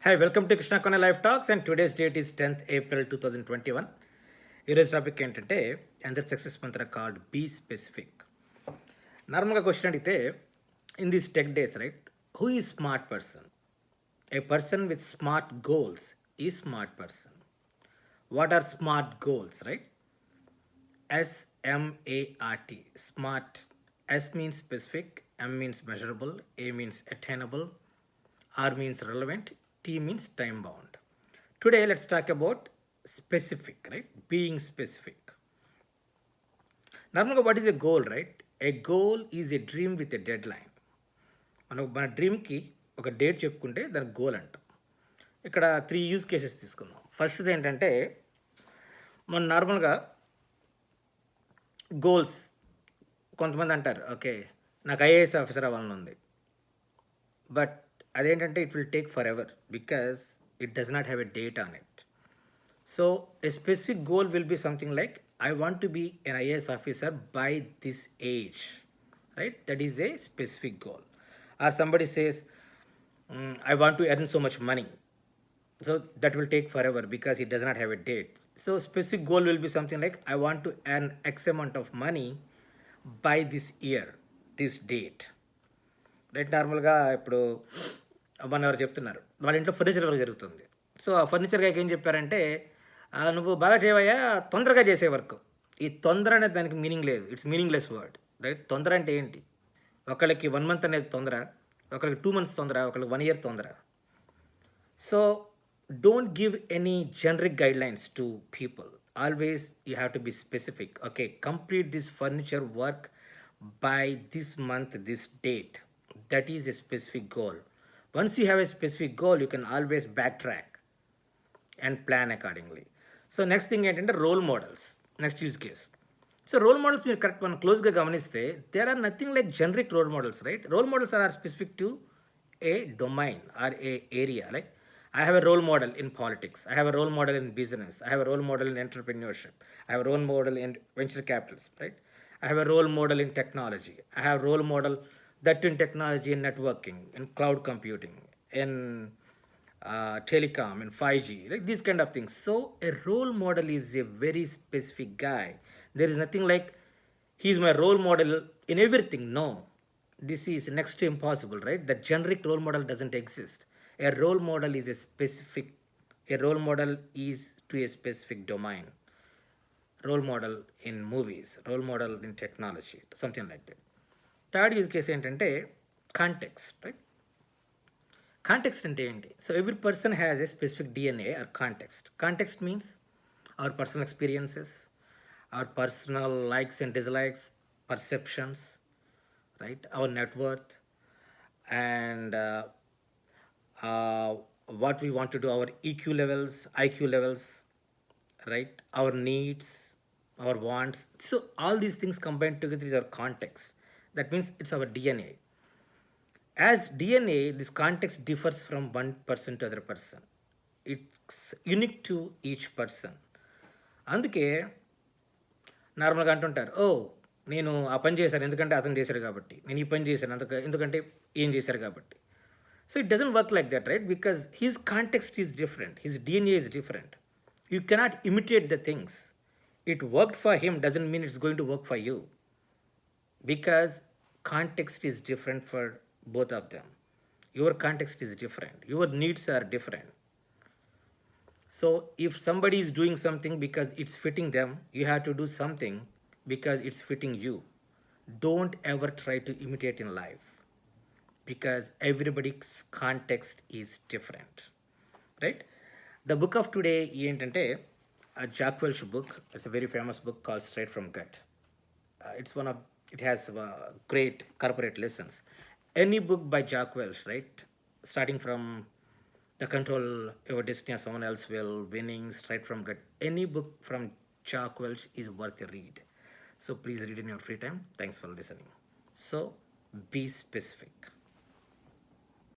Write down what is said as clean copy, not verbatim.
Hi, welcome to Krishna Kone Live Talks, and today's date is 10th April 2021. ఈరోజు topic ఏంటంటే అందరి success mantra called be specific. నార్మల్గా question అడిగితే in these tech days right, who is smart person? A person with smart goals ఈ smart person. What are smart goals, right? SMART, smart. S means specific, M means measurable, A means attainable, R means relevant, T means time bound. Today let's talk about specific, right? Being specific. Normally, what is a goal, right? A goal is a dream with a deadline. మన డ్రీమ్కి ఒక date చెప్పుకుంటే దానికి goal అంటాం. ఇక్కడ 3 use cases తీసుకుందాం. ఫస్ట్ది ఏంటంటే మన నార్మల్గా గోల్స్ కొంతమంది అంటారు, ఓకే నాకు ఐఏఎస్ ఆఫీసర్ అవ్వాలని ఉంది, బట్ అదేంటంటే it will take forever because it does not have a date on it. So a specific goal will be something like I want to be an IAS officer by this age, right? That is a specific goal. Or somebody says I want to earn so much money. So that will take forever because it does not have a date. So specific goal will be something like I want to earn X amount of money by this year, this date. Right? నార్మల్గా ఇప్పుడు మన ఎవరు చెప్తున్నారు, వాళ్ళ ఇంట్లో furniture work జరుగుతుంది. So ఆ furniture గారికి ఏం చెప్పారంటే, నువ్వు బాగా చేయవయ్యా, తొందరగా చేసే వర్క్. ఈ తొందర అనేది దానికి మీనింగ్ లేదు, ఇట్స్ మీనింగ్లెస్ వర్డ్, రైట్? తొందర అంటే ఏంటి? ఒకళ్ళకి 1 month అనేది తొందర, ఒకరికి 2 months తొందర, ఒకరికి 1 year తొందర. So don't give any generic guidelines to people. Always you have to be specific. Okay, complete this furniture work by this month, this date. That is a specific goal. Once you have a specific goal, you can always backtrack and plan accordingly. So next thing ఏంటంటే role models. Next use case. So role models మీరు correct మనం క్లోజ్గా గమనిస్తే there are nothing like generic role models, right? Role models are specific to a domain or a area. Like I have a role model in politics, I have a role model in business, I have a role model in entrepreneurship, I have a role model in venture capitalism, right? I have a role model in technology, I have role model that in technology, in networking, in cloud computing, in telecom, in 5G, like these kind of things. So a role model is a very specific guy. There is nothing like he's my role model in everything. No, this is next to impossible, right? The generic role model doesn't exist. A role model is a role model is to a specific domain. Role model in movies, role model in technology, something like that. Third use case ఏంటంటే context, right? Context అంటే ఏంటి? So every person has a specific DNA or context. Context means our personal experiences, our personal likes and dislikes, perceptions, right? Our net worth and what we want to do, our EQ levels, IQ levels, right? Our needs, our wants. So all these things combined together is our context. That means it's our DNA. As DNA, this context differs from one person to other person. It's unique to each person. అందుకే నార్మల్గా అంటుంటారు, ఓ నేను ఆ పని చేశాను ఎందుకంటే అతను చేశాడు కాబట్టి, నేను ఈ పని చేశాను ఎందుకంటే ఏం చేశారు కాబట్టి. So it doesn't work like that, right? Because his context is different, his DNA is different. You cannot imitate the things. It worked for him doesn't mean it's going to work for you, because context is different for both of them. Your context is different, your needs are different. So if somebody is doing something because it's fitting them, you have to do something because it's fitting you. Don't ever try to imitate in life, because everybody's context is different, right? The book of today ఏంటంటే Jack Welch book. It's a very famous book called Straight from Gut. It has great corporate lessons. Any book by Jack Welch, right? Starting from The Control Your Destiny or Someone Else Will, Winning, Straight from Gut. Any book from Jack Welch is worth a read. So please read in your free time. Thanks for listening. So be specific.